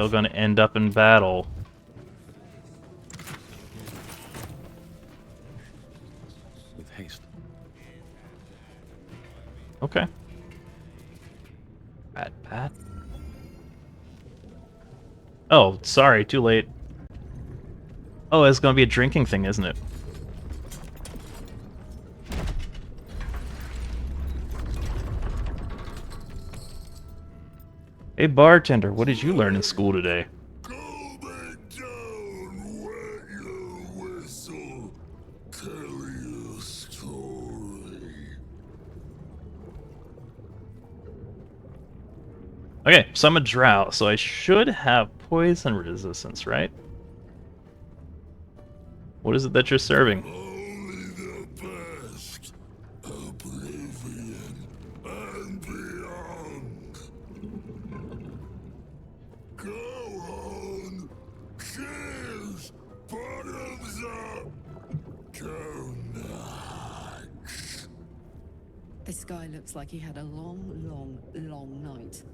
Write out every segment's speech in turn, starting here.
still gonna end up in battle. With haste. Okay. Pat. Oh, sorry, too late. Oh, it's gonna be a drinking thing, isn't it? Hey, bartender, what did you learn in school today? Okay, so I'm a drow, so I should have poison resistance, right? What is it that you're serving? Only the best. Oblivion and beyond. Go on. Cheers. Bottoms up. Go nuts. This guy looks like he had a long night.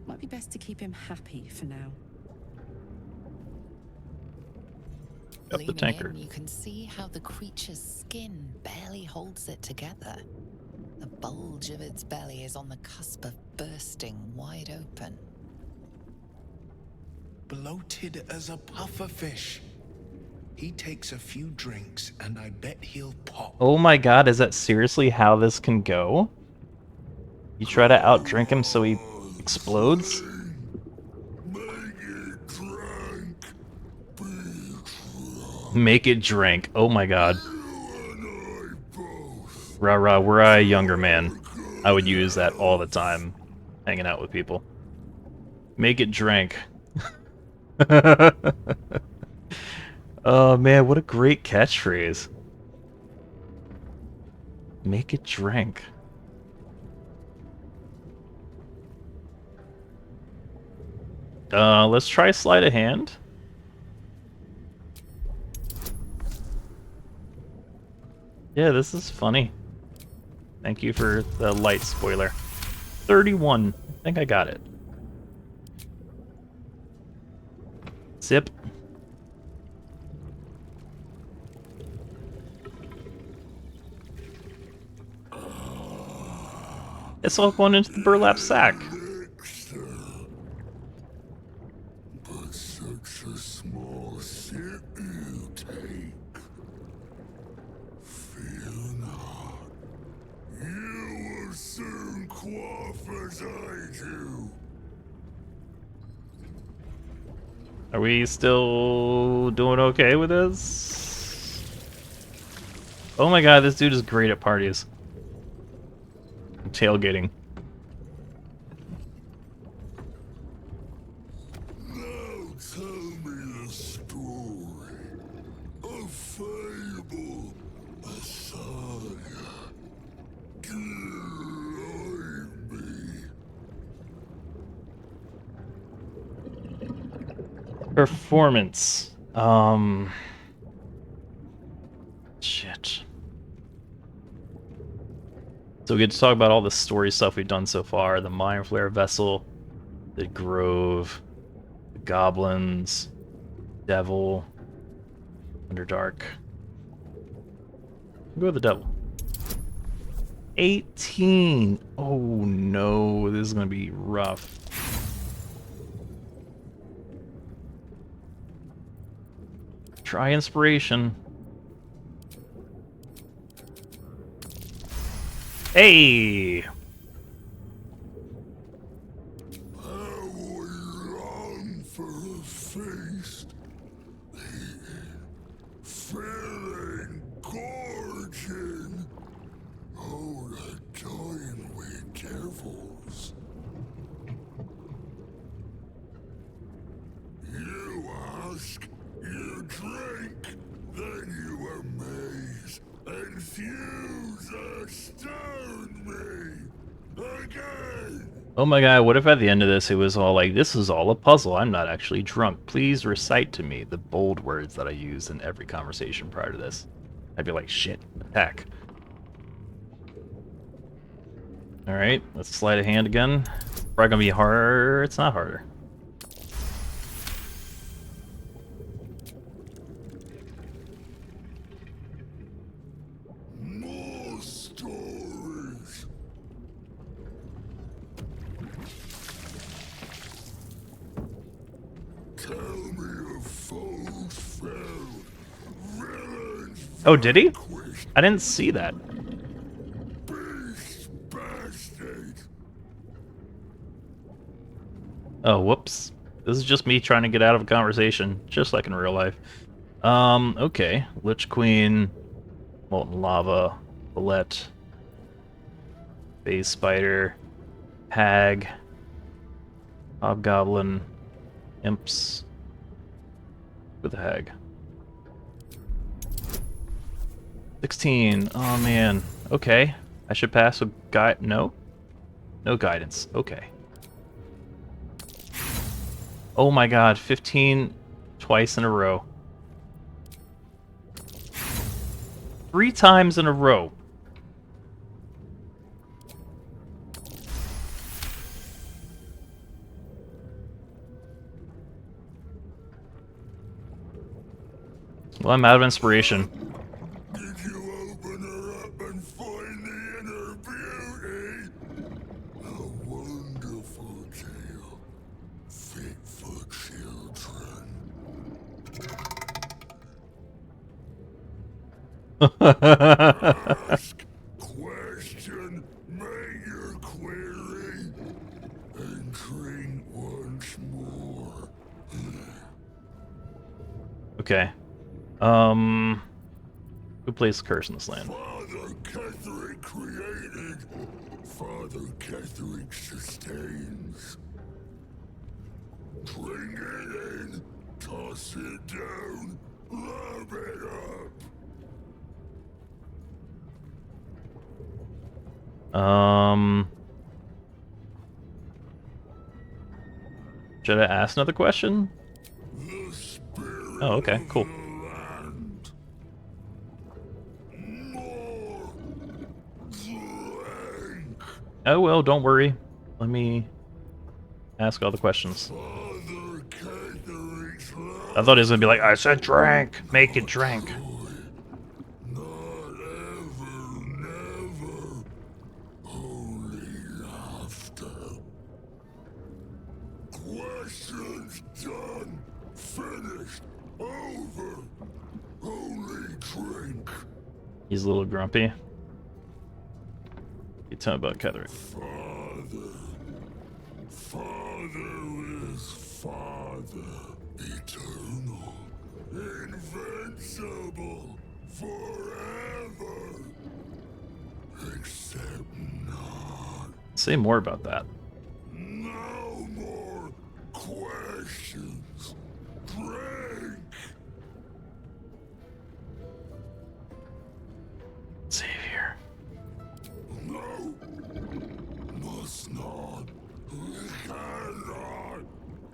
Might be best to keep him happy for now. Up the tanker. In, you can see how the creature's skin barely holds it together. The bulge of its belly is on the cusp of bursting wide open. Bloated as a pufferfish. He takes a few drinks and I bet he'll pop. Oh my god, is that seriously how this can go? You try to outdrink him so he explodes? Make it drink. Oh my god. Rah rah, were I a younger man, I would use that all the time, hanging out with people. Make it drink. Oh man, what a great catchphrase. Make it drink. Let's try sleight of hand. Yeah, this is funny. Thank you for the light spoiler. 31. I think I got it. Zip. It's all going into the burlap sack. But such a small sip you take. Fear not. You will soon quaff as I do. Are we still doing okay with this? Oh my god, this dude is great at parties. Tailgating. Now tell me the story. A fable, a saga. Guide me. Performance. Shit. So we get to talk about all the story stuff we've done so far. The Mindflayer vessel, the Grove, the Goblins, Devil, Underdark. We'll go with the Devil. 18! Oh no, this is gonna be rough. Try inspiration. Hey! How we long for a feast. Feeling gorging. Oh, the time with devils. You ask, you drink, then you amaze, infuse, astound me again. Oh my god, what if at the end of this it was all like, this is all a puzzle, I'm not actually drunk. Please recite to me the bold words that I used in every conversation prior to this. I'd be like, shit, attack. Alright, let's sleight of hand again. Probably gonna be harder. It's not harder. Oh, did he? I didn't see that. Beast bastard! Oh, whoops. This is just me trying to get out of a conversation, just like in real life. Okay. Lich Queen, Molten Lava, Bullet, Phase Spider, Hag, Hobgoblin, Imps with a Hag. 16. Oh man. Okay. I should pass with guide. No? No guidance. Okay. Oh my god. 15 twice in a row. 3 times in a row. Well, I'm out of inspiration. Did you open her up and find the inner beauty? A wonderful tale, fit for children. Ask, question, make your query, and drink once more. Okay. Who plays the curse in this land? Father Catherick created, Father Catherick sustains. Bring it in, toss it down, rub it up. Should I ask another question? The spirit Oh, okay, of cool. the land. More drink. Oh well, don't worry. Let me ask all the questions. Father Catherick's I thought he was gonna be like, I said drink! Make it drink. not ever, never. Only laughter. Questions done. Finished. Over. Only drink. He's a little grumpy. You tell me about Ketherick. Father. Father is Father. Eternal. Invincible. Forever. Except not. Say more about that. No more questions. Drink. Savior. No. Must not. Cannot.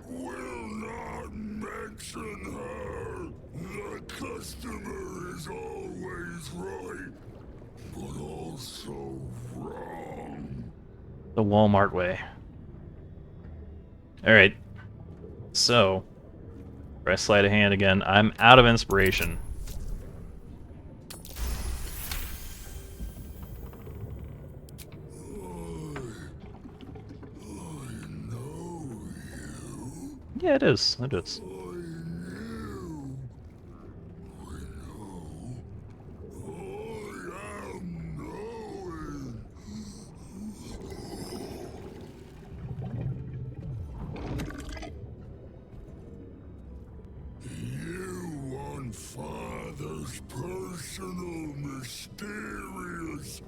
Will not mention her. The customer is always right, but also wrong. The Walmart way. Alright. So, press sleight of hand again. I'm out of inspiration. I know you. Yeah, it is. It is. I knew. I know. I am knowing. You want Father's personal, mysterious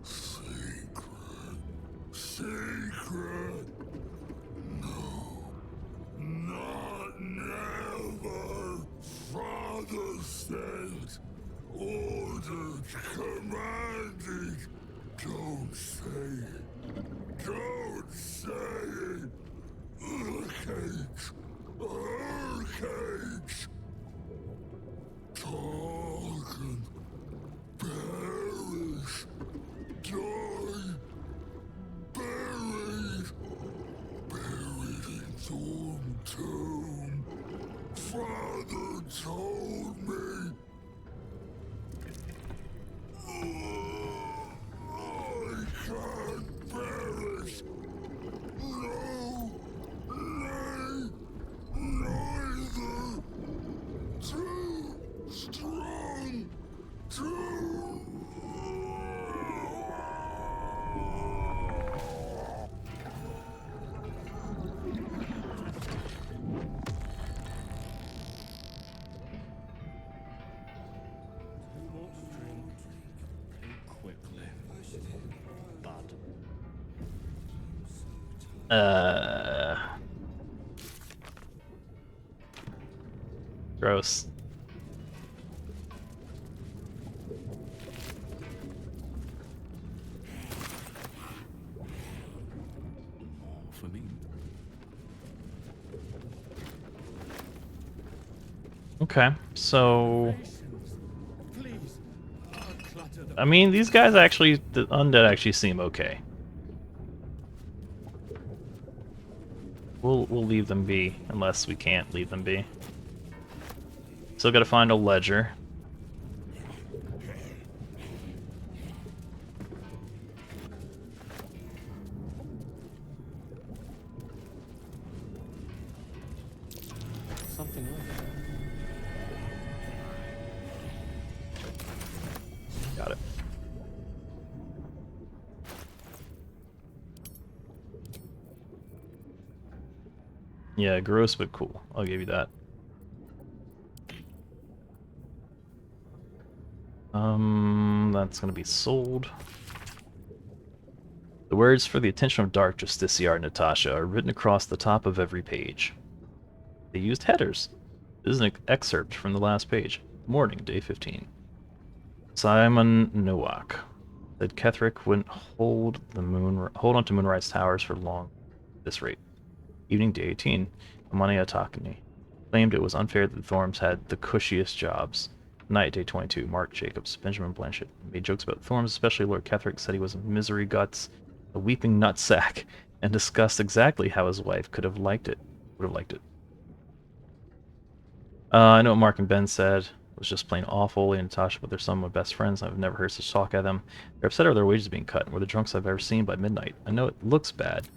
secret. Secret. No. Not never. Father said. Ordered. Commanded. Don't say it. Don't say it. Cage. Her cage. Talking. Perish. Die. Buried. Buried in Thorn Tomb. Father told me. I can't perish. No. Nay. Neither. Gross. For me. Okay, so I mean, these guys actually, the undead actually seem okay. We'll leave them be, unless we can't leave them be. Still gotta find a ledger. Something like that. Got it. Yeah, gross but cool. I'll give you that. That's gonna be sold. The words "for the attention of Dark Justiciar Natasha" are written across the top of every page. They used headers. This is an excerpt from the last page. Morning, day 15. Simon Nowak said Ketherick wouldn't hold on to Moonrise Towers for long at this rate. Evening, day 18. Amani Atakani claimed it was unfair that the Thorms had the cushiest jobs. Night, day 22. Mark Jacobs, Benjamin Blanchett made jokes about Thorms, especially Lord Ketherick said he was a misery guts, a weeping nutsack, and discussed exactly how his wife would have liked it. I know what Mark and Ben said. It was just plain awful. Lee and Natasha with their son were best friends. I've never heard such talk at them. They're upset over their wages being cut, and we're the drunkest I've ever seen by midnight. I know it looks bad,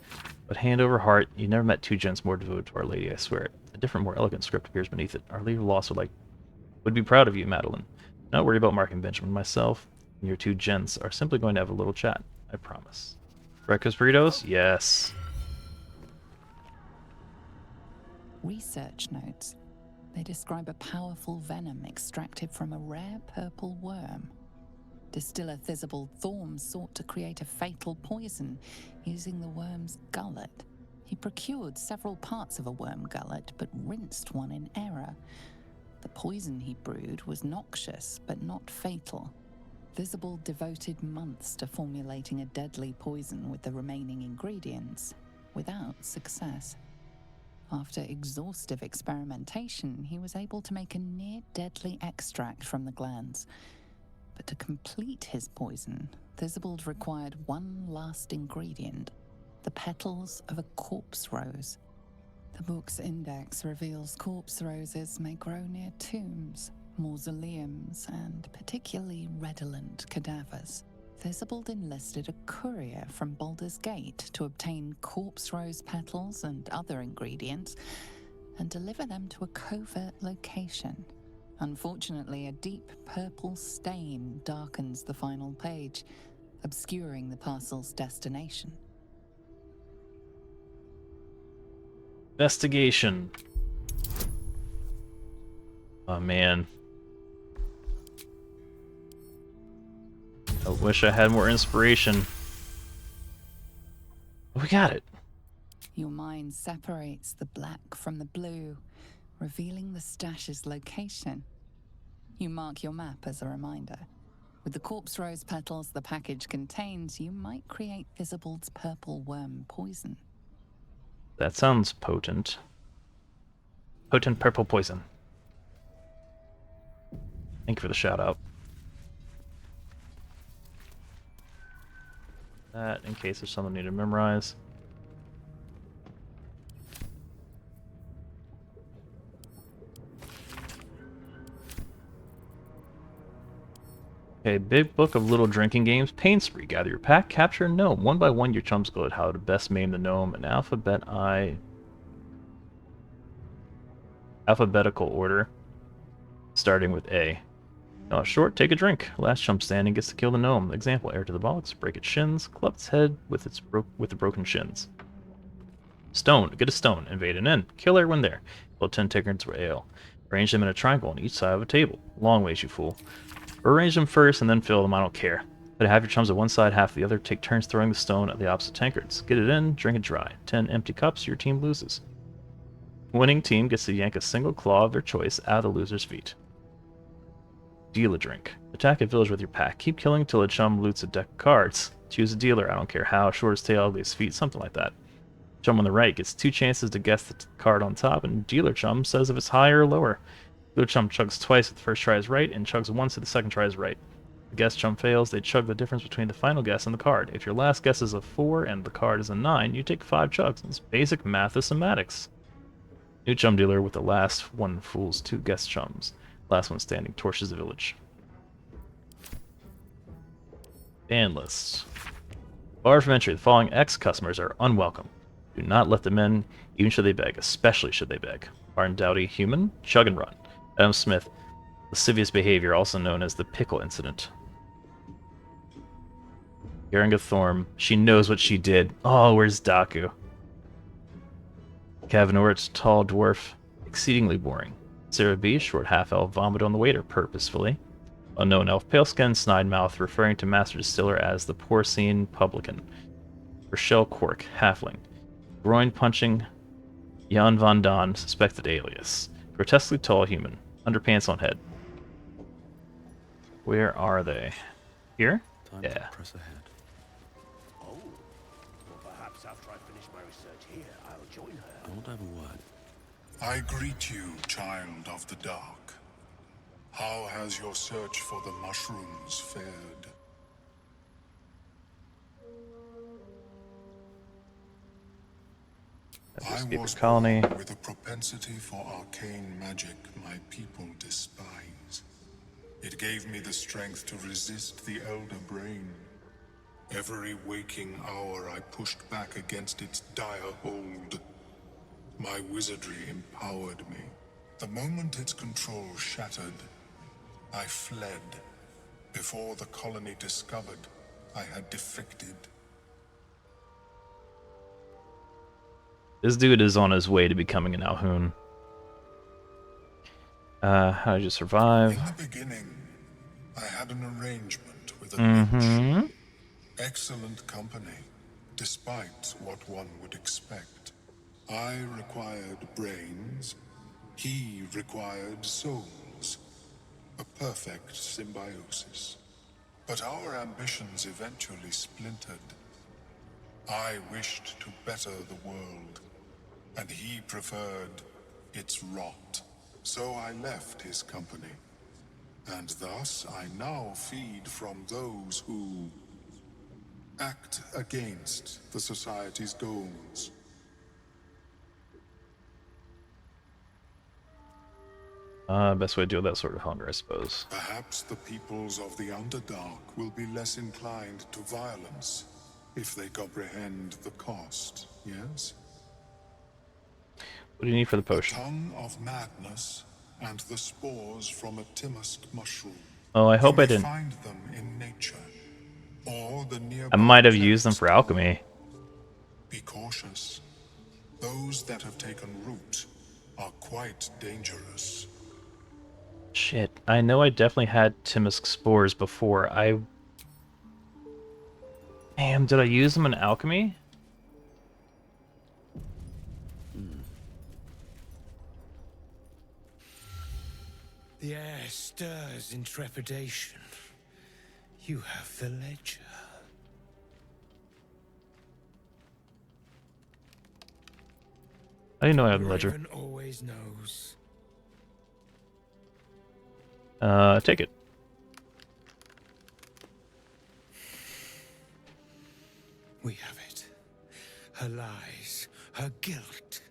but hand over heart, you never met two gents more devoted to Our Lady, I swear it. A different, more elegant script appears beneath it. Our Lady of Loss would be proud of you, Madeline. Not worry about Mark and Benjamin. Myself and your two gents are simply going to have a little chat. I promise. Breakfast burritos? Yes. Research notes. They describe a powerful venom extracted from a rare purple worm. Distiller Thisibald Thorm sought to create a fatal poison using the worm's gullet. He procured several parts of a worm gullet, but rinsed one in error. The poison he brewed was noxious, but not fatal. Thisibald devoted months to formulating a deadly poison with the remaining ingredients, without success. After exhaustive experimentation, he was able to make a near-deadly extract from the glands. But to complete his poison, Thisibald required one last ingredient, the petals of a corpse rose. The book's index reveals corpse roses may grow near tombs, mausoleums, and particularly redolent cadavers. Thisibald enlisted a courier from Baldur's Gate to obtain corpse rose petals and other ingredients and deliver them to a covert location. Unfortunately, a deep purple stain darkens the final page, obscuring the parcel's destination. Investigation. Oh man. I wish I had more inspiration. We got it. Your mind separates the black from the blue, revealing the stash's location. You mark your map as a reminder. With the corpse rose petals the package contains, you might create Thisibald's purple worm poison. That sounds potent. Potent purple poison. Thank you for the shout out. That in case there's something I need to memorize. Okay, big book of little drinking games. Pain spree. Gather your pack, capture a gnome. One by one, your chums go at how to best maim the gnome in alphabetical order, starting with A. Oh, short, take a drink. Last chump standing gets to kill the gnome. Example, air to the box, break its shins, club its head with the broken shins. Stone, get a stone, invade an inn, kill everyone there. Fill 10 tankards with ale. Arrange them in a triangle on each side of a table. Long ways, you fool. Or arrange them first and then fill them, I don't care. Put half your chums at one side, half the other. Take turns throwing the stone at the opposite tankards. Get it in, drink it dry. 10 empty cups, your team loses. Winning team gets to yank a single claw of their choice out of the loser's feet. Deal a drink. Attack a village with your pack. Keep killing till a chum loots a deck of cards. Choose a dealer, I don't care how, short his tail, ugly his feet, something like that. Chum on the right gets 2 chances to guess the card on top, and dealer chum says if it's higher or lower. Dealer chum chugs twice if the first try is right, and chugs once if the second try is right. If the guess chum fails, they chug the difference between the final guess and the card. If your last guess is a 4 and the card is a 9, you take 5 chugs. It's basic mathematics. New chum dealer with the last one fools 2 guess chums. Last one standing torches the village. Ban lists. Bar from entry. The following ex-customers are unwelcome. Do not let them in, even should they beg, especially should they beg. Martin Dowdy, human, chug and run. Adam Smith, lascivious behavior, also known as the pickle incident. Geringa Thorm, she knows what she did. Oh, where's Daku? Kevin Orts, tall dwarf, exceedingly boring. Sarah B, short half-elf, vomit on the waiter, purposefully. Unknown elf, pale-skinned, snide mouth, referring to Master Distiller as the porcine publican. Rochelle Quark, halfling. Groin-punching, Jan Van Don, suspected alias. Grotesquely tall human. Underpants on head. Where are they? Here? Time Yeah. to press ahead. Oh, well, perhaps after I finish my research here, I'll join her. I want to have a word. I greet you, child of the dark. How has your search for the mushrooms fared? I was colony. born with a propensity for arcane magic my people despise. It gave me the strength to resist the elder brain. Every waking hour I pushed back against its dire hold. My wizardry empowered me. The moment its control shattered, I fled. Before the colony discovered, I had defected. This dude is on his way to becoming an Alhoun. How did you survive? In the beginning, I had an arrangement with a lich. Excellent company, despite what one would expect. I required brains, he required souls. A perfect symbiosis. But our ambitions eventually splintered. I wished to better the world, and he preferred its rot. So I left his company, and thus I now feed from those who act against the society's goals. Best way to deal with that sort of hunger, I suppose. Perhaps the peoples of the Underdark will be less inclined to violence if they comprehend the cost, yes? What do you need for the A potion? tongue of madness and the spores from a Timisk mushroom. Oh, I hope You I may didn't. find them in nature, or the nearby I might have used them cleric's for tomb. alchemy. Be cautious. Those that have taken root are quite dangerous. Shit, I know I definitely had Timisk spores before. Damn, did I use them in alchemy? The air stirs in trepidation. You have the ledger. I didn't know I had a ledger. Raven always knows. Take it. We have it. Her lies, her guilt.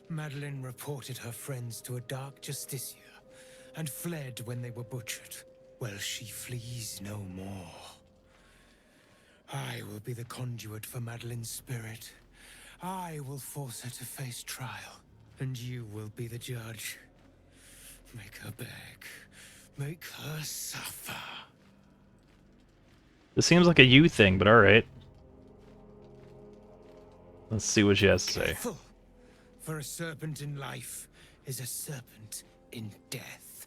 Madeline reported her friends to a dark justiciar and fled when they were butchered. Well, she flees no more. I will be the conduit for Madeline's spirit. I will force her to face trial, and you will be the judge. Make her beg. Make her suffer. This seems like a you thing, but alright. Let's see what she has to say. Careful, for a serpent in life is a serpent in death.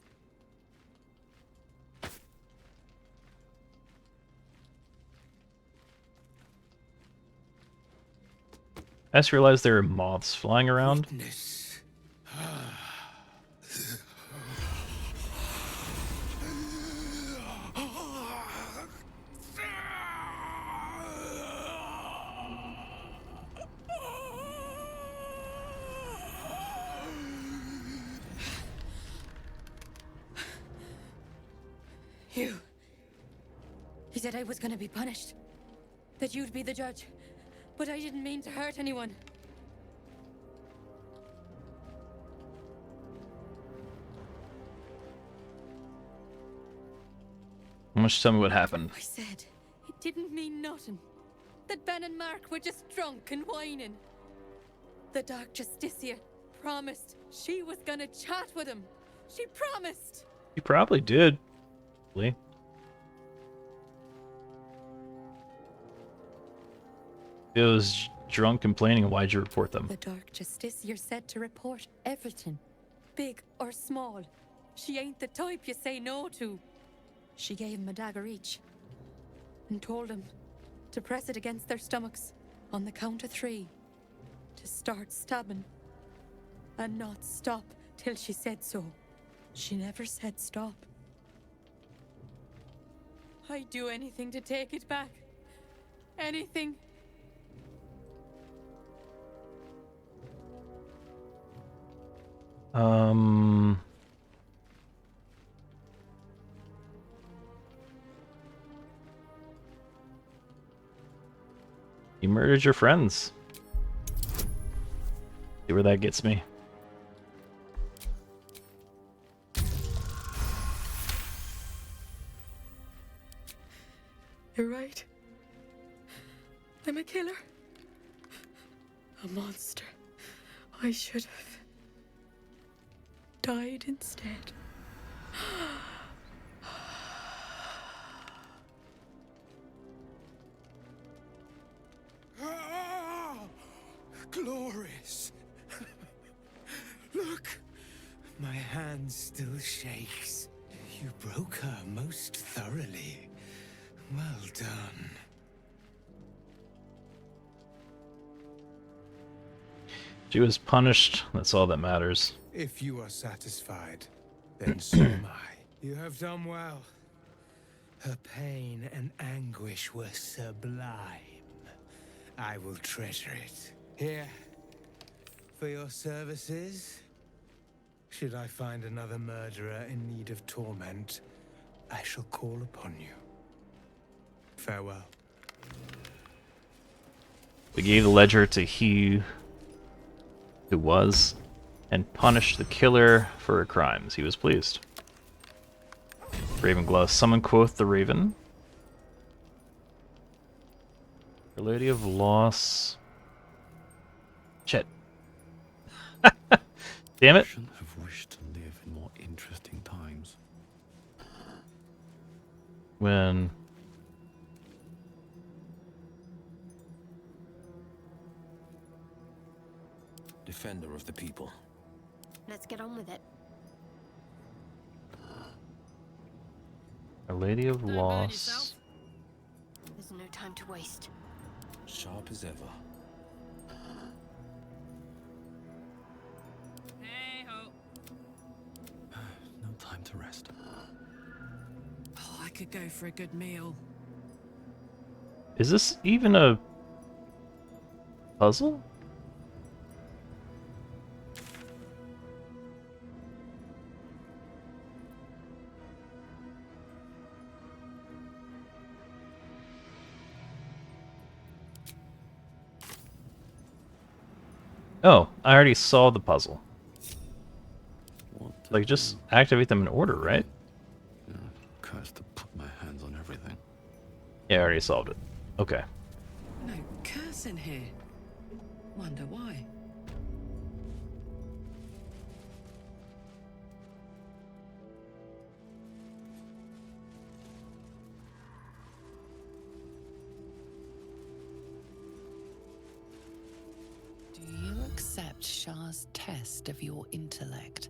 I just realized there are moths flying around. Witness. You. He said I was gonna be punished. That you'd be the judge. But I didn't mean to hurt anyone. Why don't you tell me what happened? I said it didn't mean nothing. That Ben and Mark were just drunk and whining. The Dark Justicia promised she was gonna chat with him. She promised. You probably did. Lee. It was drunk complaining. Why'd you report them? The Dark Justicia said to report everything, big or small. She ain't the type you say no to. She gave him a dagger each and told him to press it against their stomachs on the count of 3 to start stabbing and not stop till she said so. She never said stop. I'd do anything to take it back. Anything. You murdered your friends. See where that gets me. You're right. I'm a killer. A monster. I should have died instead. Glorious. Look, my hand still shakes. You broke her most thoroughly. Well done. She was punished. That's all that matters. If you are satisfied, then so am I. You have done well. Her pain and anguish were sublime. I will treasure it. Here, for your services. Should I find another murderer in need of torment, I shall call upon you. Farewell. We gave the ledger to he who was, and punished the killer for her crimes. He was pleased. Ravenglaw summoned quoth the raven. Our Lady of Loss. Shit. Damn it. Shouldn't have wished to live in more interesting times. When Defender of the people. Let's get on with it. Our Lady of Loss. There's no time to waste. Sharp as ever. No time to rest. Oh, I could go for a good meal. Is this even a puzzle? Oh, I already solved the puzzle. What? Like, just activate them in order, right? Yeah, cursed to put my hands on everything. Yeah, I already solved it. Okay. No curse in here. Wonder why. Shar's test of your intellect.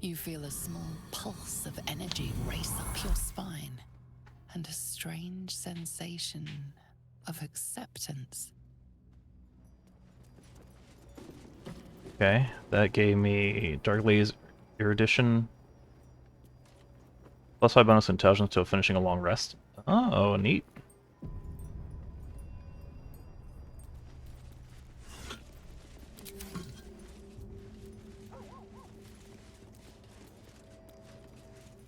You feel a small pulse of energy race up your spine, and a strange sensation of acceptance. Okay, that gave me Dark Lady's erudition. +5 bonus intelligence until finishing a long rest. Oh, neat.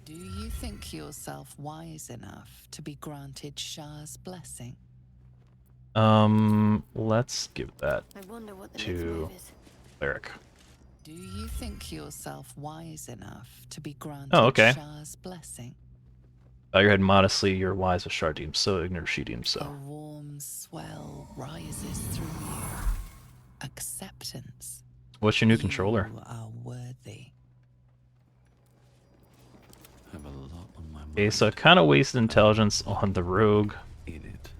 Do you think yourself wise enough to be granted Shar's blessing? Let's give that I wonder what the next to move is. Cleric. Do you think yourself wise enough to be granted Oh, okay. Shar's blessing? Bow your head modestly, you're wise as Shar deems so, ignore she deems so. A warm swell rises through you. Acceptance. What's your new controller? You are worthy. I have a lot on my mind. Okay, so I kind of wasted intelligence on the rogue, In it.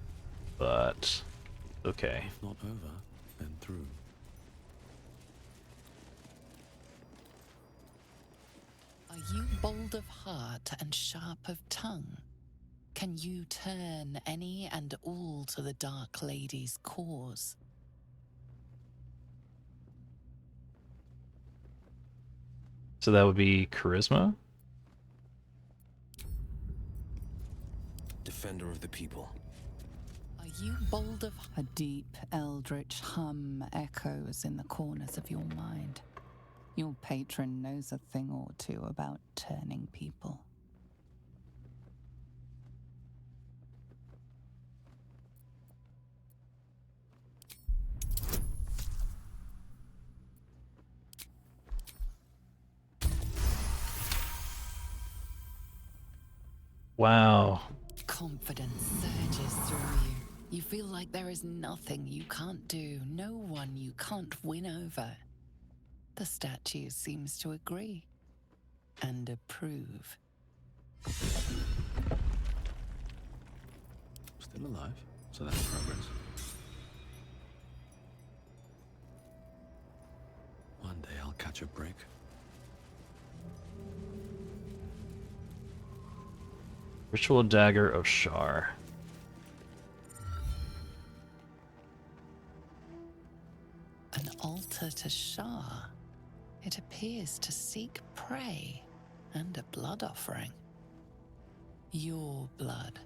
but okay. If not over, then through. Are you bold of heart and sharp of tongue? Can you turn any and all to the Dark Lady's cause? So that would be charisma? Defender of the people. Are you bold of... A deep eldritch hum echoes in the corners of your mind. Your patron knows a thing or two about turning people. Wow. Confidence surges through you. You feel like there is nothing you can't do, no one you can't win over. The statue seems to agree and approve. Still alive, so that's progress. One day I'll catch a break. Ritual Dagger of Shar. An altar to Shar. It appears to seek prey and a blood offering. Your blood.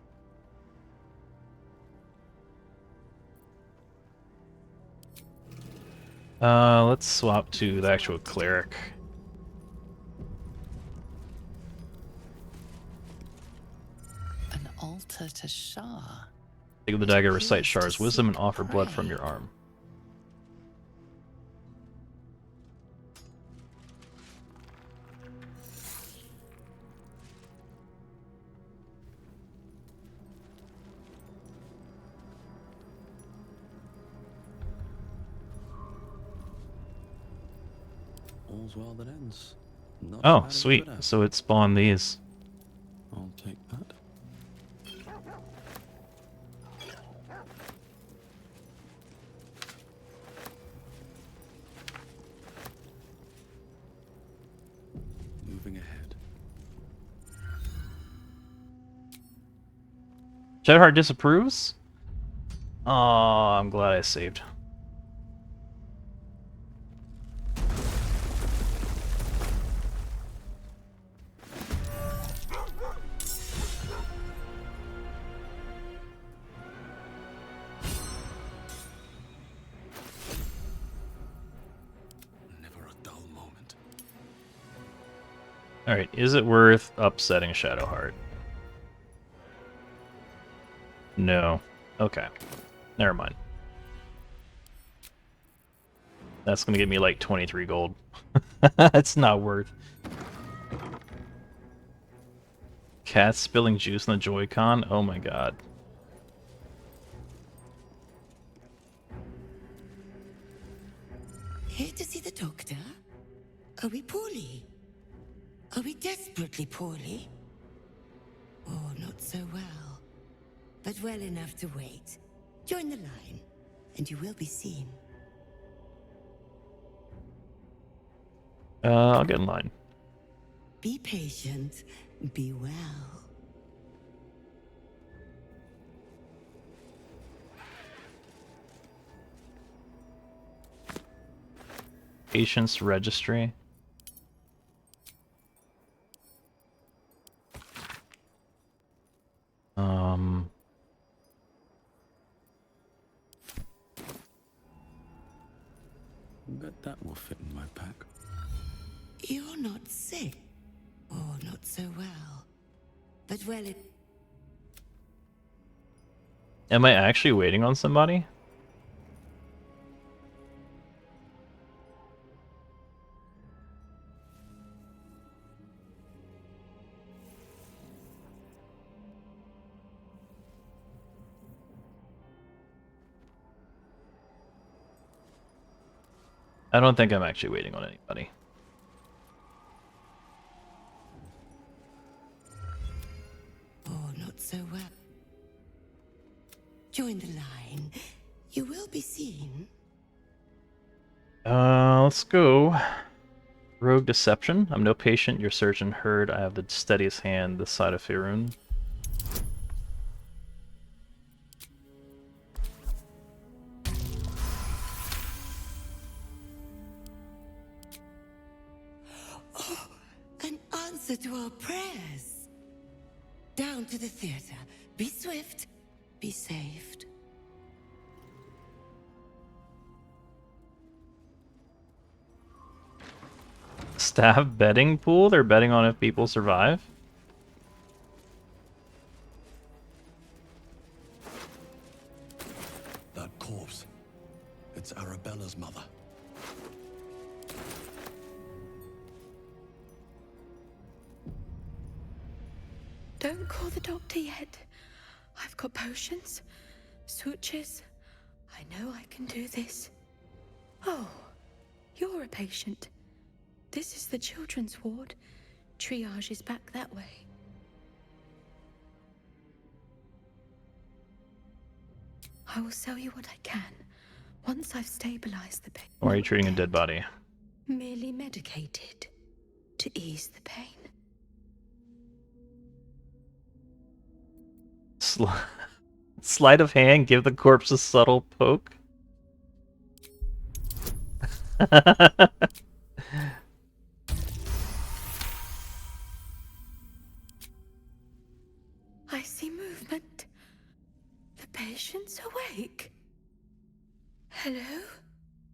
Let's swap to the actual cleric. An altar to Shar. Take the dagger, recite Shar's wisdom, and offer blood from your arm. All's well that ends. Not Oh, bad as sweet. good as. So it spawned these. I'll take that. Moving ahead. Shadowheart disapproves? Oh, I'm glad I saved. Never a dull moment. Alright, is it worth upsetting Shadowheart? No. Okay. Never mind. That's gonna give me like 23 gold. That's not worth. Cat spilling juice on the Joy-Con? Oh my god. Here to see the doctor? Are we poorly? Are we desperately poorly? Oh, not so well. But well enough to wait. Join the line, and you will be seen. I'll get in line. Be patient. Be well. Patients registry. Bet that will fit in my pack. You're not sick. Oh, not so well. But well, it... Am I actually waiting on somebody? I don't think I'm actually waiting on anybody. Oh, not so well. Join the line. You will be seen. Let's go. Rogue Deception. I'm no patient. Your surgeon heard. I have the steadiest hand this side of Faerun. Oh, an answer to our prayers. Down to the theater. Be swift. Be saved. Staff betting pool? They're betting on if people survive? That corpse. It's Arabella's mother. Don't call the doctor yet. I've got potions, sutures. I know I can do this. Oh, you're a patient. This is the children's ward. Triage is back that way. I will sell you what I can once I've stabilized the pain. Or are you treating a dead body? Merely medicated to ease the pain. Sleight of hand, give the corpse a subtle poke. I see movement. The patient's awake. Hello?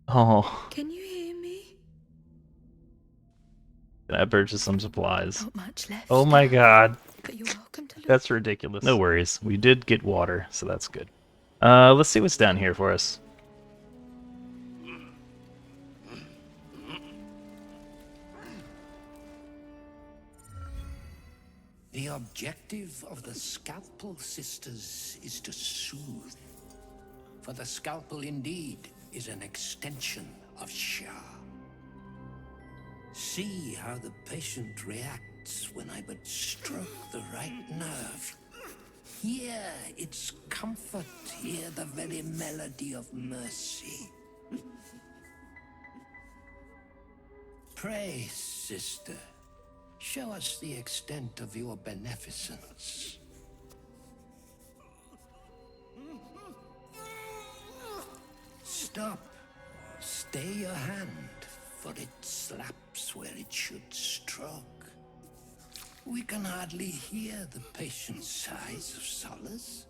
Oh, Can you hear me? can I purchase some supplies? Not much left. Oh my god. But you're welcome to look. That's ridiculous. No worries. We did get water, so that's good. Let's see what's down here for us. The objective of the Scalpel Sisters is to soothe. For the scalpel indeed is an extension of Shar. See how the patient reacts when I but stroke the right nerve. Hear its comfort, hear the very melody of mercy. Pray, sister, show us the extent of your beneficence. Stop. Stay your hand, for it slaps where it should stroke. We can hardly hear the patient's sighs of solace.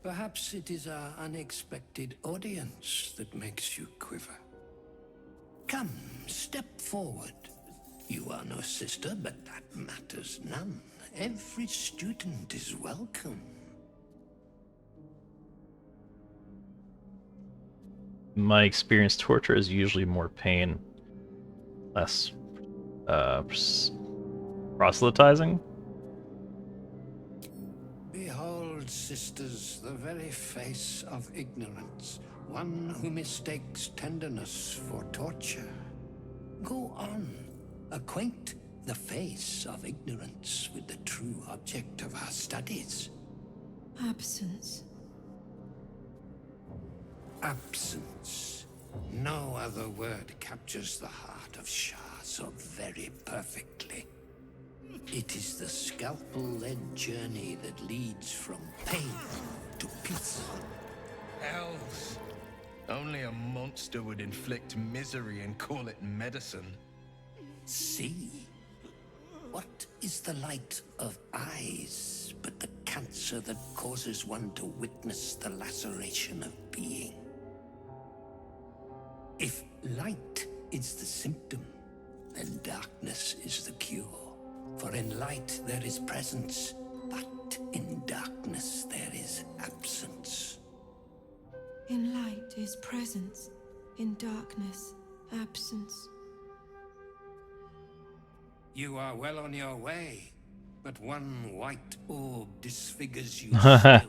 Perhaps it is our unexpected audience that makes you quiver. Come, step forward. You are no sister, but that matters none. Every student is welcome. My experience, torture is usually more pain, less proselytizing. Behold old sisters, the very face of ignorance. One who mistakes tenderness for torture. Go on, acquaint the face of ignorance with the true object of our studies. Absence. Absence. No other word captures the heart of Shar so very perfectly. It is the scalpel-led journey that leads from pain to peace. Hells. Only a monster would inflict misery and call it medicine. See? What is the light of eyes but the cancer that causes one to witness the laceration of being? If light is the symptom, then darkness is the cure. For in light there is presence, but in darkness there is absence. In light is presence, in darkness, absence. You are well on your way, but one white orb disfigures you still.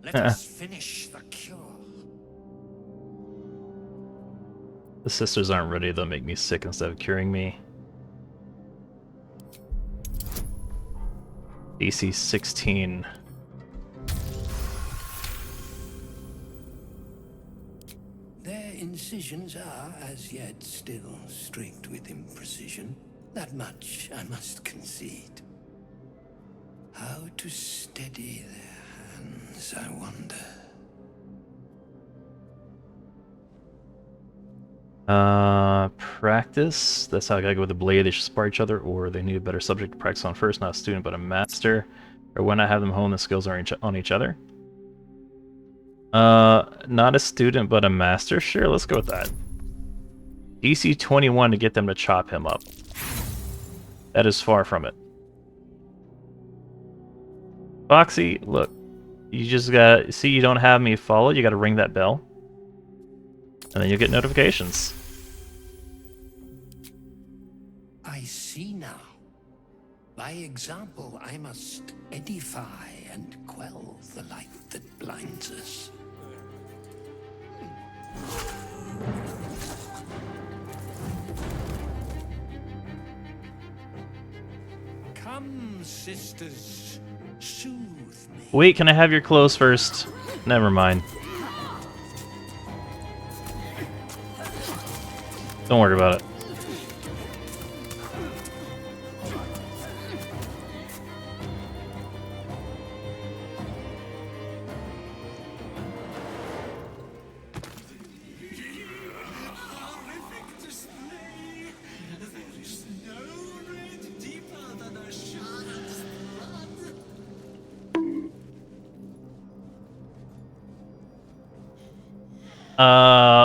Let us finish the cure. The sisters aren't ready, they'll make me sick instead of curing me. DC 16. Their incisions are, as yet, still streaked with imprecision. That much I must concede. How to steady their hands, I wonder. Practice. That's how I gotta go with the blade. They should spar each other, or they need a better subject to practice on first, not a student, but a master. Or when I have them hone the skills on each other. Not a student, but a master? Sure, let's go with that. DC 21 to get them to chop him up. That is far from it. Foxy, look. You just gotta... See, you don't have me follow. You gotta ring that bell. And then you'll get notifications. I see now. By example, I must edify and quell the light that blinds us. Come, sisters, soothe me. Wait, can I have your clothes first? Never mind. Don't worry about it.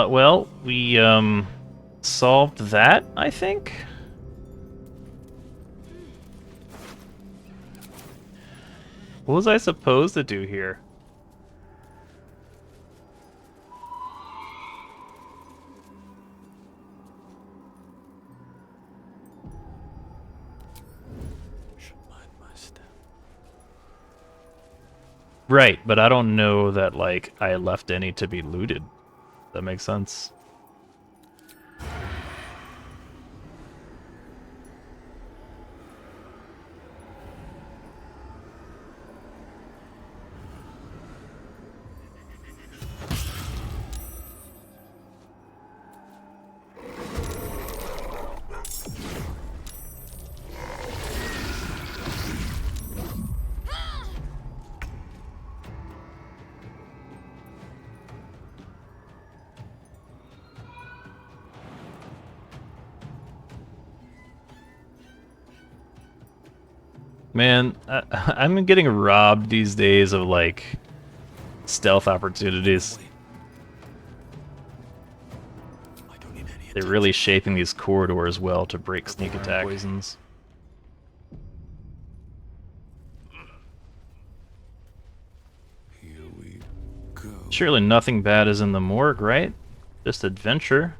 Well, we, solved that, I think? What was I supposed to do here? Should mind my step. Right, but I don't know that, like, I left any to be looted. That makes sense. Man, I'm getting robbed these days of, like, stealth opportunities. I don't need any They're really shaping these corridors well to break sneak attack poisons. Here we go. Surely nothing bad is in the morgue, right? Just adventure.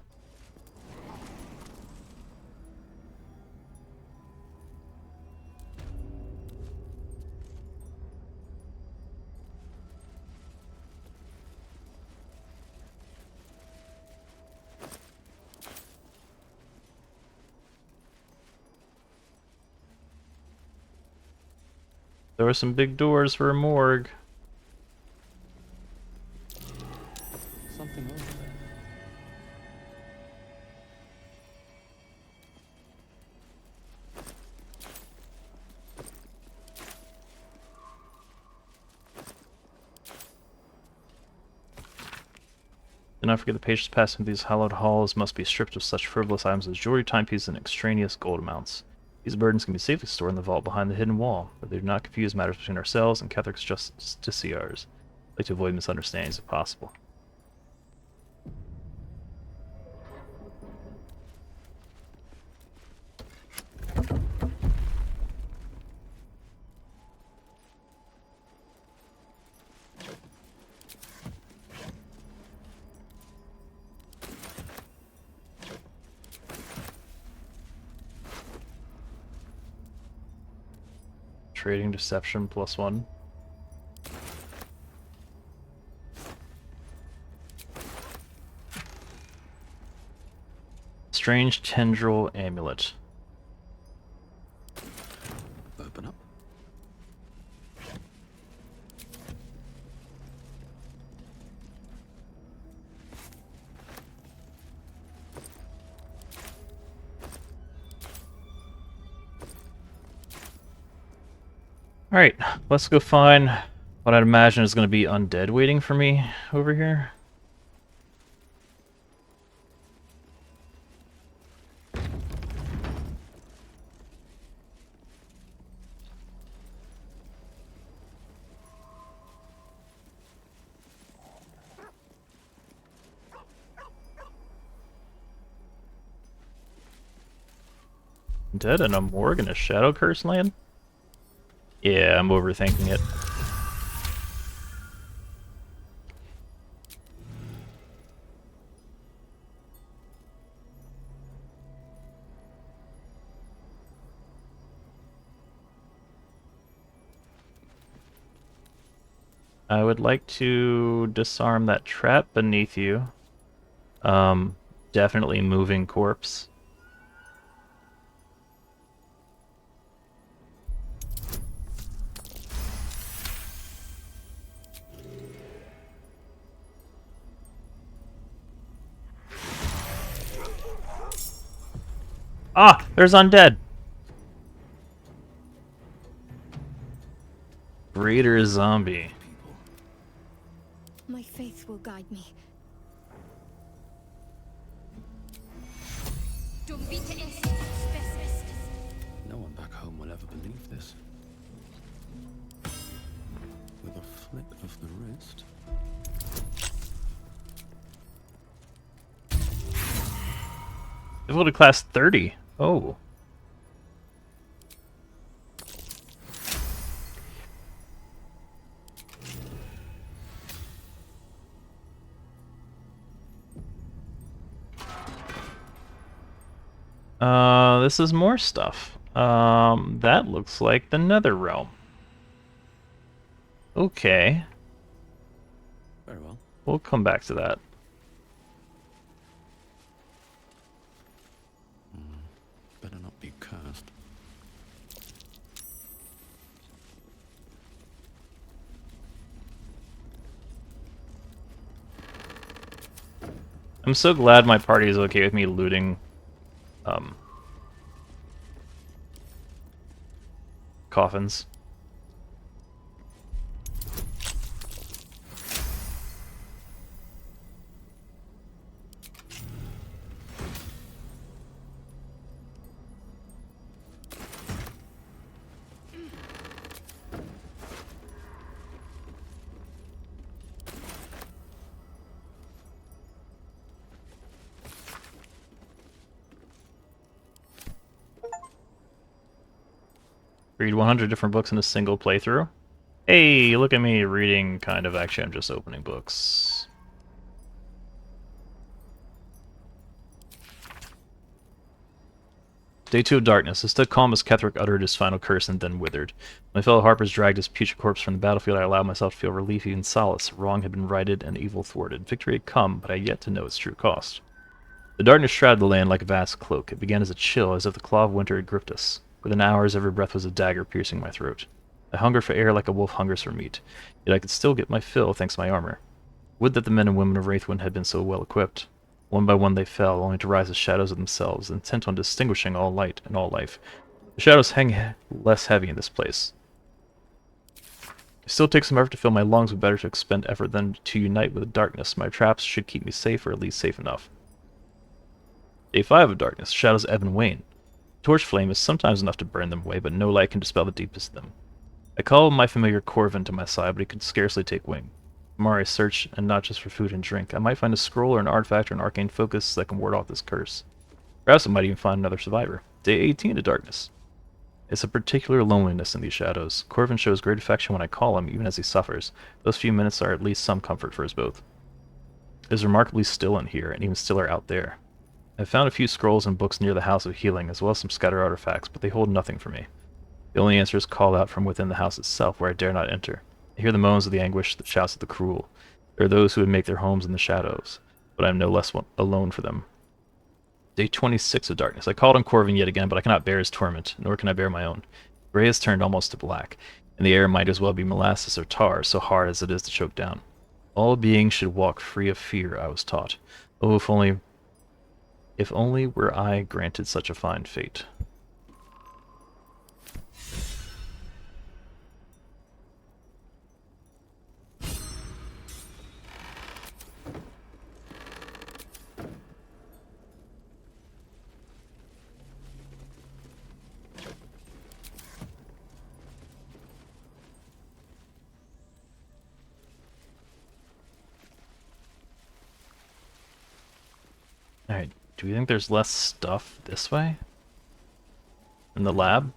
There were some big doors for a morgue. Something over there. Do not forget the patients passing these hallowed halls must be stripped of such frivolous items as jewelry, timepieces, and extraneous gold amounts. These burdens can be safely stored in the vault behind the hidden wall, but they do not confuse matters between ourselves and Catholic justiciars. I'd like to avoid misunderstandings if possible. Trading deception +1. Strange tendril amulet. Open up. Alright, let's go find what I'd imagine is going to be undead waiting for me over here. Dead in a morgue in a shadow curse land? Yeah, I'm overthinking it. I would like to disarm that trap beneath you. Definitely moving corpse. Ah! There's undead! Greater zombie. My faith will guide me. No one back home will ever believe this. With a flick of the wrist. Difficulty class 30. Oh. This is more stuff. That looks like the Nether Realm. Okay. Very well. We'll come back to that. Better not be cursed. I'm so glad my party is okay with me looting coffins. Read 100 different books in a single playthrough. Hey, look at me reading, kind of. Actually, I'm just opening books. Day 2 of Darkness. I stood calm as Ketherick uttered his final curse and then withered. My fellow harpers dragged his putrid corpse from the battlefield. I allowed myself to feel relief, even solace. Wrong had been righted and evil thwarted. Victory had come, but I had yet to know its true cost. The darkness shrouded the land like a vast cloak. It began as a chill, as if the claw of winter had gripped us. Within hours, every breath was a dagger piercing my throat. I hunger for air like a wolf hungers for meat, yet I could still get my fill thanks to my armor. Would that the men and women of Wraithwind had been so well equipped. One by one they fell, only to rise as shadows of themselves, intent on distinguishing all light and all life. The shadows hang less heavy in this place. It still takes some effort to fill my lungs, but better to expend effort than to unite with the darkness. My traps should keep me safe, or at least safe enough. Day 5 of darkness. Shadows ebb and wane. Torch flame is sometimes enough to burn them away, but no light can dispel the deepest of them. I call my familiar Corvin to my side, but he could scarcely take wing. Tomorrow I search, and not just for food and drink. I might find a scroll or an artifact or an arcane focus that can ward off this curse. Perhaps I might even find another survivor. Day 18 of darkness. It's a particular loneliness in these shadows. Corvin shows great affection when I call him, even as he suffers. Those few minutes are at least some comfort for us both. It is remarkably still in here, and even stiller out there. I have found a few scrolls and books near the House of Healing, as well as some scattered artifacts, but they hold nothing for me. The only answer is called out from within the house itself, where I dare not enter. I hear the moans of the anguish, the shouts of the cruel. There are those who would make their homes in the shadows, but I am no less alone for them. Day 26 of darkness. I called on Corvin yet again, but I cannot bear his torment, nor can I bear my own. Gray has turned almost to black, and the air might as well be molasses or tar, so hard as it is to choke down. All beings should walk free of fear, I was taught. Oh, if only were I granted such a fine fate. Alright, do we think there's less stuff this way? In the lab?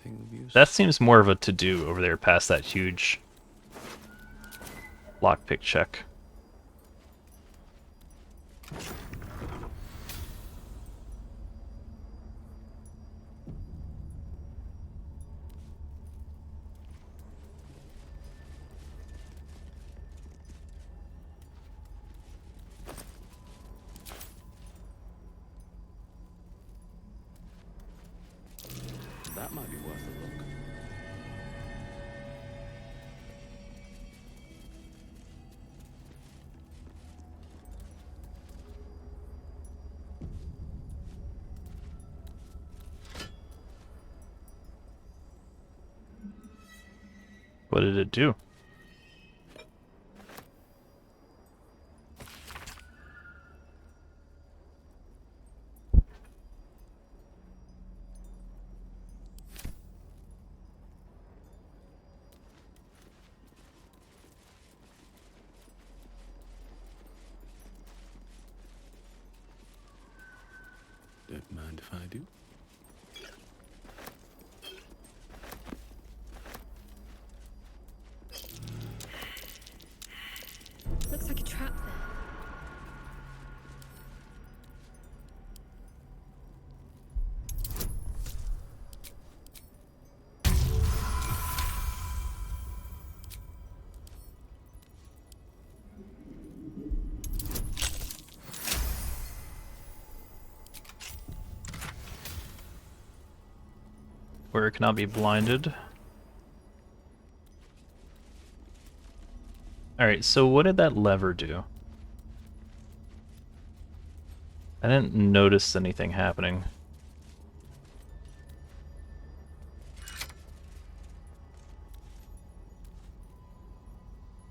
That seems more of a to-do over there past that huge lockpick check. That might be worth a look. What did it do? Don't mind if I do. Looks like a trap there. Where it cannot be blinded. Alright, so what did that lever do? I didn't notice anything happening.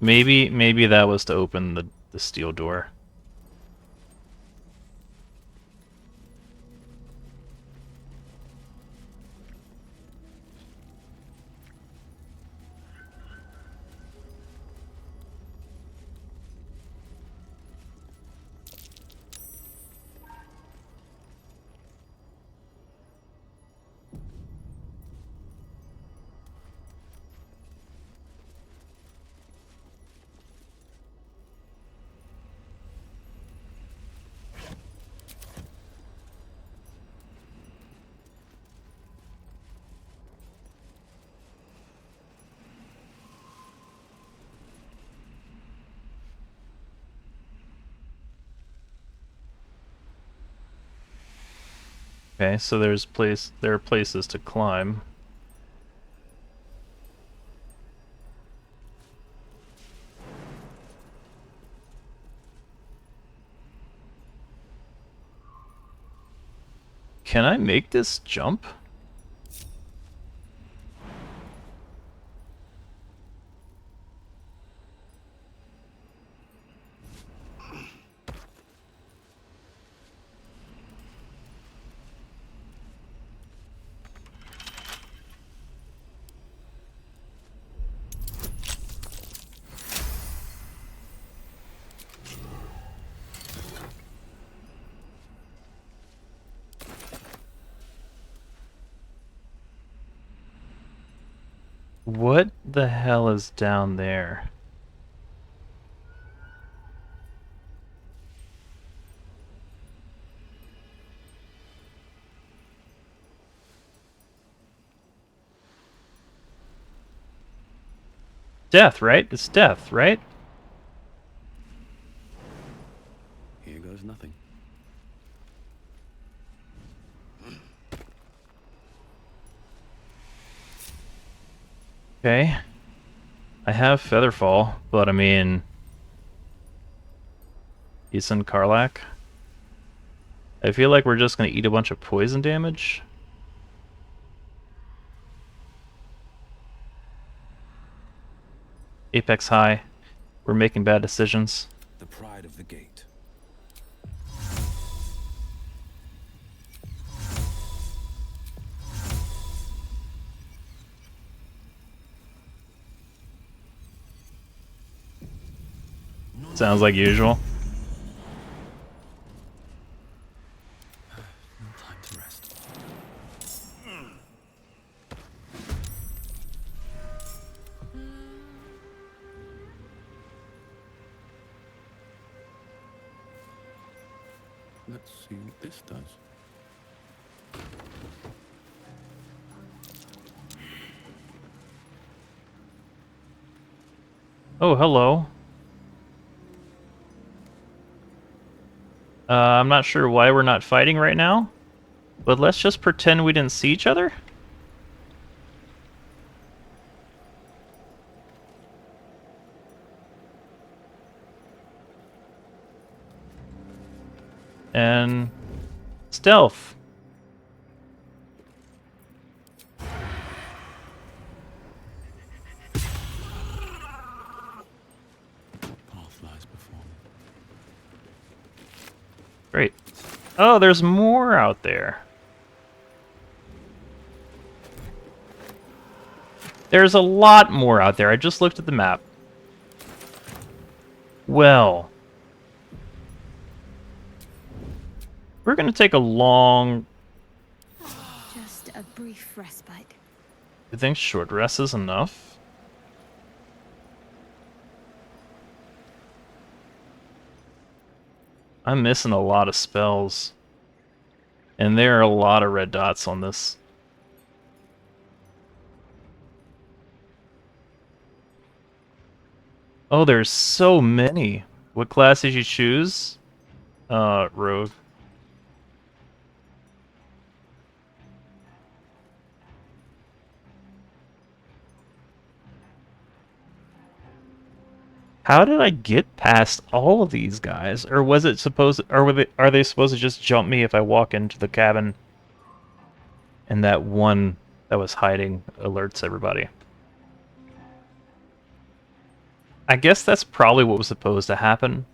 Maybe that was to open the steel door. Okay, so there are places to climb. Can I make this jump? What the hell is down there? Death, right? It's death, right? Here goes nothing. Okay. I have Featherfall, but I mean... Ethan Karlak? I feel like we're just gonna eat a bunch of poison damage. Apex high. We're making bad decisions. The pride of the gate. Sounds like usual. No time to rest. Let's see what this does. Oh, hello. I'm not sure why we're not fighting right now, but let's just pretend we didn't see each other. And stealth. Path lies before me. Great. Oh, there's more out there. There's a lot more out there. I just looked at the map. Well, we're gonna take a long... Just a brief respite. You think short rest is enough? I'm missing a lot of spells. And there are a lot of red dots on this. Oh, there's so many. What class did you choose? Rogue. How did I get past all of these guys? Or was it supposed, or are they supposed to just jump me if I walk into the cabin and that one that was hiding alerts everybody? I guess that's probably what was supposed to happen.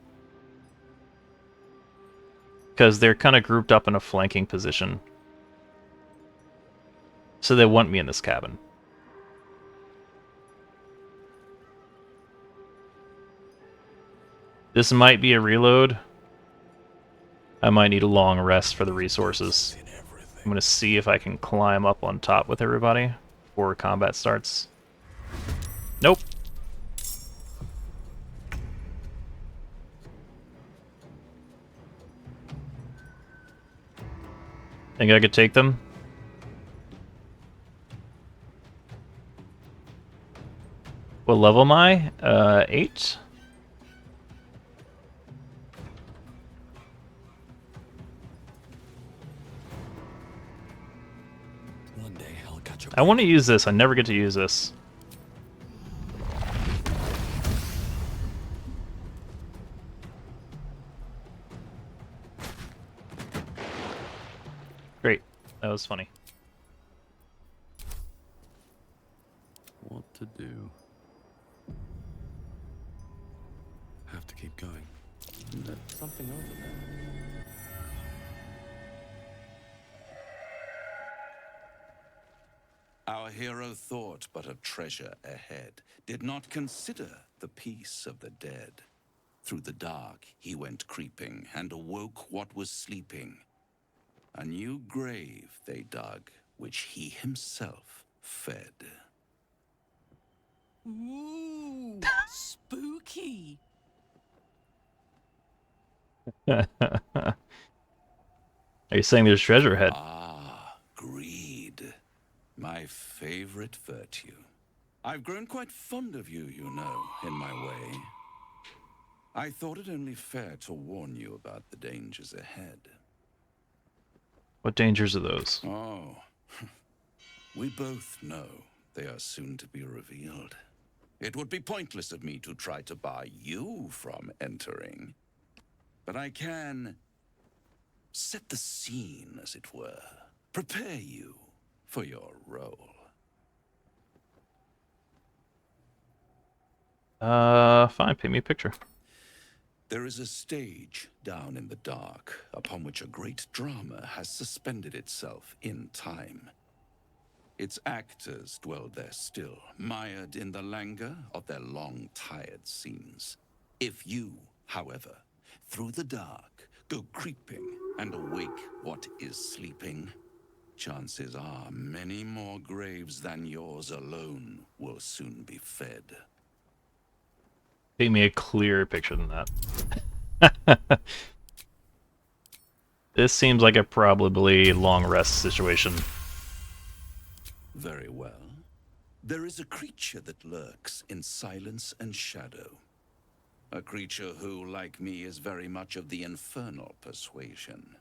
Because they're kind of grouped up in a flanking position. So they want me in this cabin. This might be a reload. I might need a long rest for the resources. I'm going to see if I can climb up on top with everybody before combat starts. Nope. Think I could take them? What level am I? 8? One day I'll catch up. I want to use this. I never get to use this. Great. was funny. What to do? Have to keep going. There's something over there. Our hero thought but of treasure ahead, did not consider the peace of the dead. Through the dark he went creeping, and awoke what was sleeping. A new grave they dug, which he himself fed. Ooh, spooky. Are you saying there's treasure ahead? Ah, greed. My favorite virtue. I've grown quite fond of you, you know, in my way. I thought it only fair to warn you about the dangers ahead. What dangers are those? Oh, we both know they are soon to be revealed. It would be pointless of me to try to bar you from entering. But I can set the scene, as it were. Prepare you for your role. Fine, paint me a picture. There is a stage down in the dark upon which a great drama has suspended itself in time. Its actors dwell there still, mired in the languor of their long, tired scenes. If you, however, through the dark, go creeping and awake what is sleeping, chances are many more graves than yours alone will soon be fed. Paint me a clearer picture than that. This seems like a probably long rest situation. Very well. There is a creature that lurks in silence and shadow. A creature who, like me, is very much of the infernal persuasion.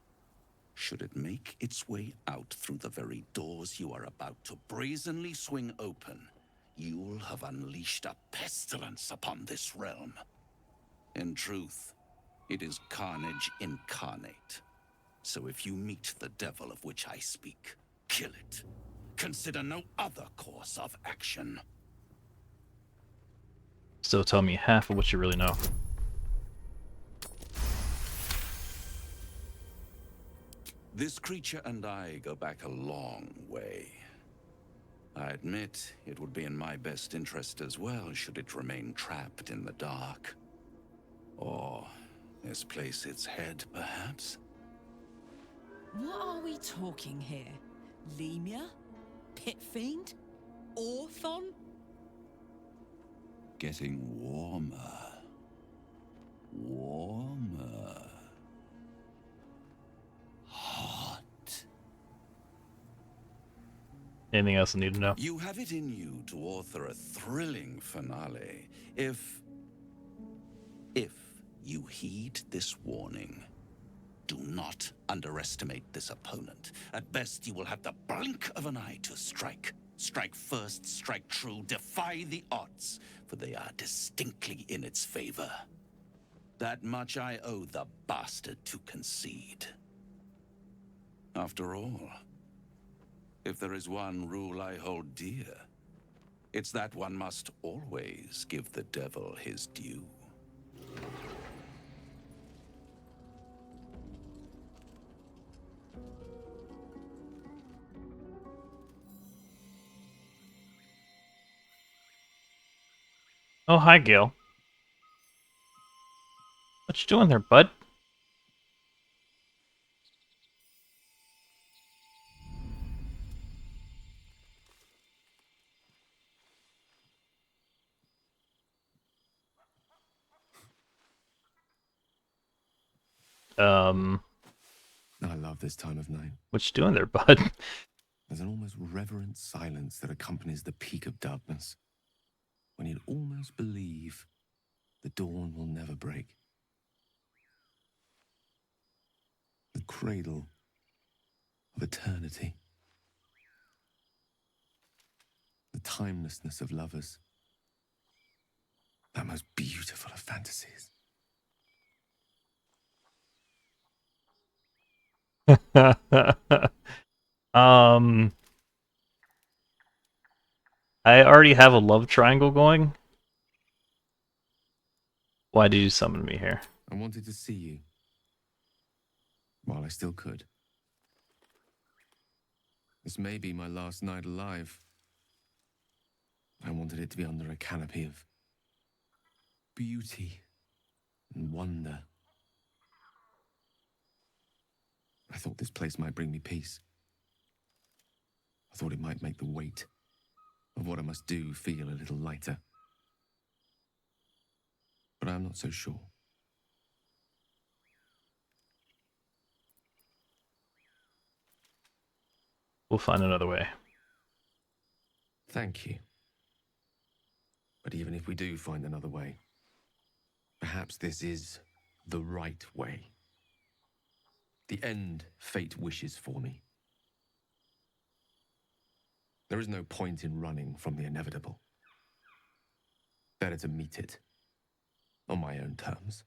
Should it make its way out through the very doors you are about to brazenly swing open, you'll have unleashed a pestilence upon this realm. In truth, it is carnage incarnate. So if you meet the devil of which I speak, kill it. Consider no other course of action. Still tell me half of what you really know. This creature and I go back a long way. I admit it would be in my best interest as well should it remain trapped in the dark. Or misplace its head, perhaps? What are we talking here? Lemur? Pit fiend? Orthon? Getting warmer. Warmer. Hot. Anything else I need to know? You have it in you to author a thrilling finale if you heed this warning. Do not underestimate this opponent. At best, you will have the blink of an eye to strike. Strike first, strike true, defy the odds, for they are distinctly in its favor. That much I owe the bastard to concede. After all, if there is one rule I hold dear, it's that one must always give the devil his due. Oh, hi, Gale. What you doing there, bud? I love this time of night. What you doing there, bud? There's an almost reverent silence that accompanies the peak of darkness, when you'd almost believe the dawn will never break. The cradle of eternity. The timelessness of lovers. That most beautiful of fantasies. I already have a love triangle going. Why did you summon me here? I wanted to see you. While I still could. This may be my last night alive. I wanted it to be under a canopy of beauty and wonder. I thought this place might bring me peace. I thought it might make the weight of what I must do feel a little lighter. But I'm not so sure. We'll find another way. Thank you. But even if we do find another way, perhaps this is the right way. The end fate wishes for me. There is no point in running from the inevitable. Better to meet it on my own terms.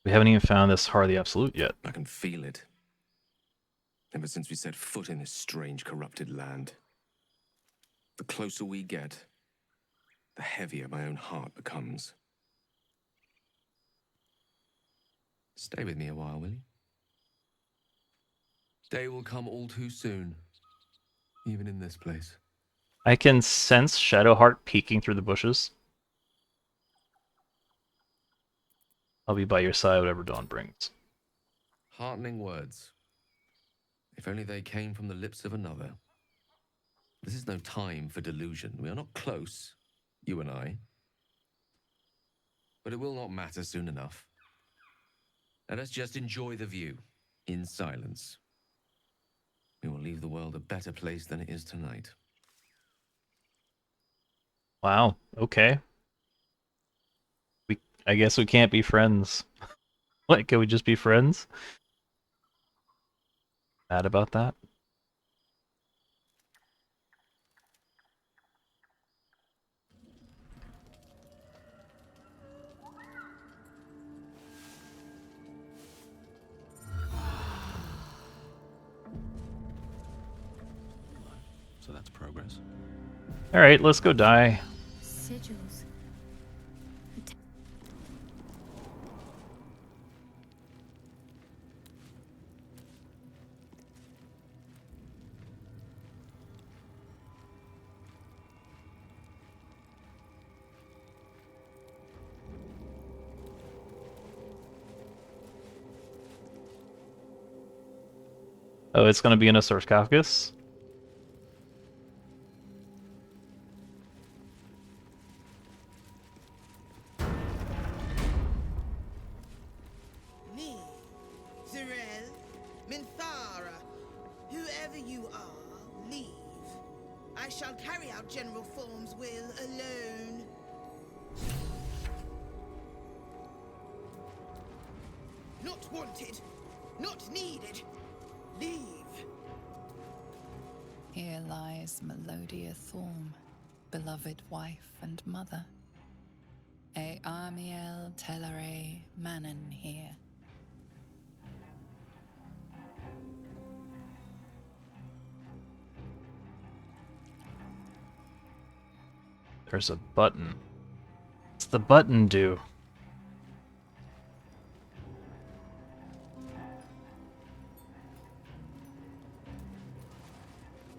We haven't even found this Heart of the Absolute yet. I can feel it. Ever since we set foot in this strange, corrupted land. The closer we get, the heavier my own heart becomes. Stay with me a while, will you? Day will come all too soon, even in this place. I can sense Shadowheart peeking through the bushes. I'll be by your side, whatever dawn brings. Heartening words. If only they came from the lips of another. This is no time for delusion. We are not close, you and I. But it will not matter soon enough. Let us just enjoy the view, in silence. We will leave the world a better place than it is tonight. Wow, okay. I guess we can't be friends. Like, can we just be friends? Mad about that? So that's progress. Alright, let's go die. Sigils. Oh, it's gonna be in a sarcophagus? Me, Zirel, Minthara, whoever you are, leave. I shall carry out General Form's will alone. Not wanted, not needed. Leave. Here lies Melodia Thorm, beloved wife and mother. E Amiel Telere Manon here. There's a button. What's the button do?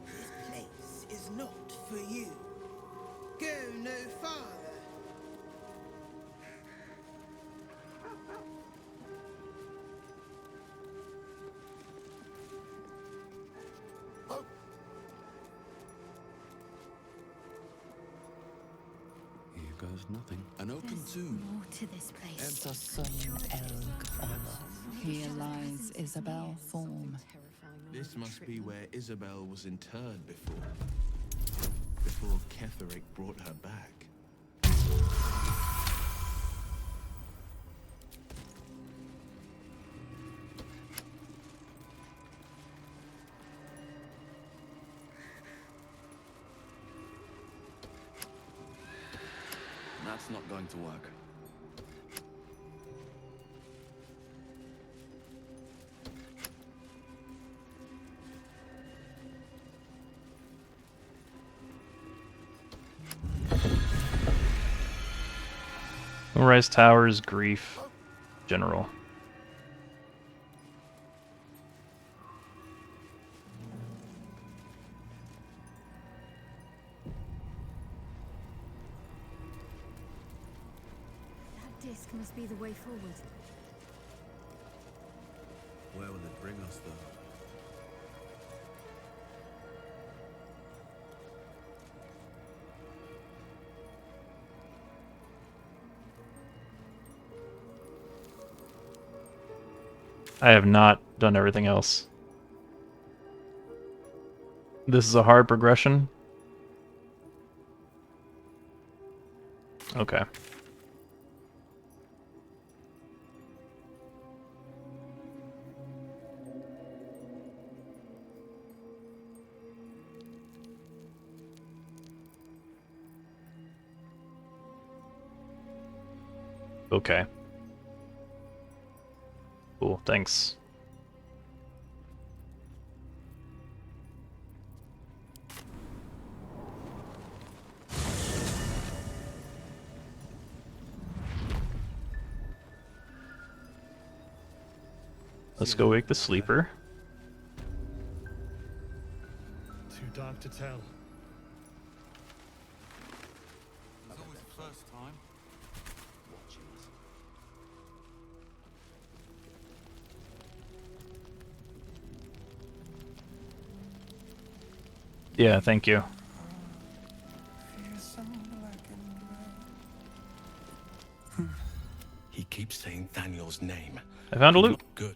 This place is not for you. Go no farther. Here goes nothing. An open tomb. More to this place. Entasun Elg Olof. Here lies Isabel Thorm. This must be where Isabel was interred before Ketheric brought her back. That's not going to work. Sunrise Towers, Grief, General. That disc must be the way forward. Where will it bring us, though? I have not done everything else. This is a hard progression. Okay. Okay. Cool, thanks. Let's go wake the sleeper. Too dark to tell. It's always the first time. Yeah, thank you. He keeps saying Thaniel's name. I found a He's loot. not good.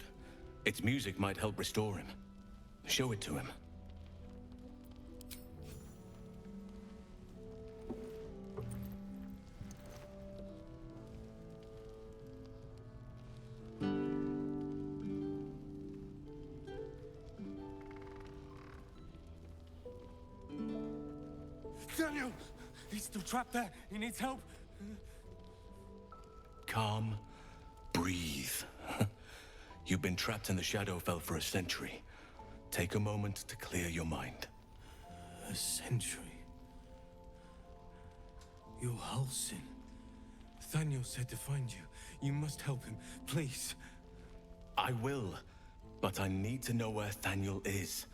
Its music might help restore him. Show it to him. Daniel! He's still trapped there. He needs help. Calm. Breathe. You've been trapped in the Shadowfell for a century. Take a moment to clear your mind. A century? You're Halsin. Thaniel said to find you. You must help him, please. I will, but I need to know where Thaniel is.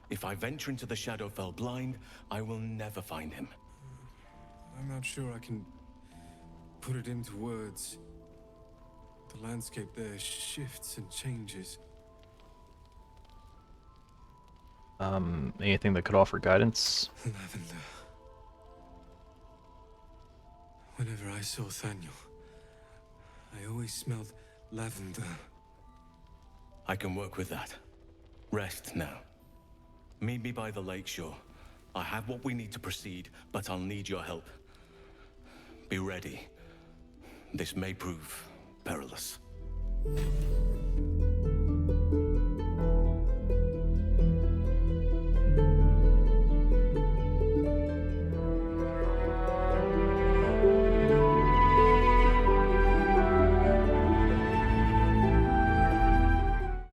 If I venture into the Shadowfell blind, I will never find him. I'm not sure I can put it into words. The landscape there shifts and changes. Anything that could offer guidance? Lavender. Whenever I saw Thaniel, I always smelled lavender. I can work with that. Rest now. Meet me by the lakeshore. I have what we need to proceed, but I'll need your help. Be ready. This may prove perilous.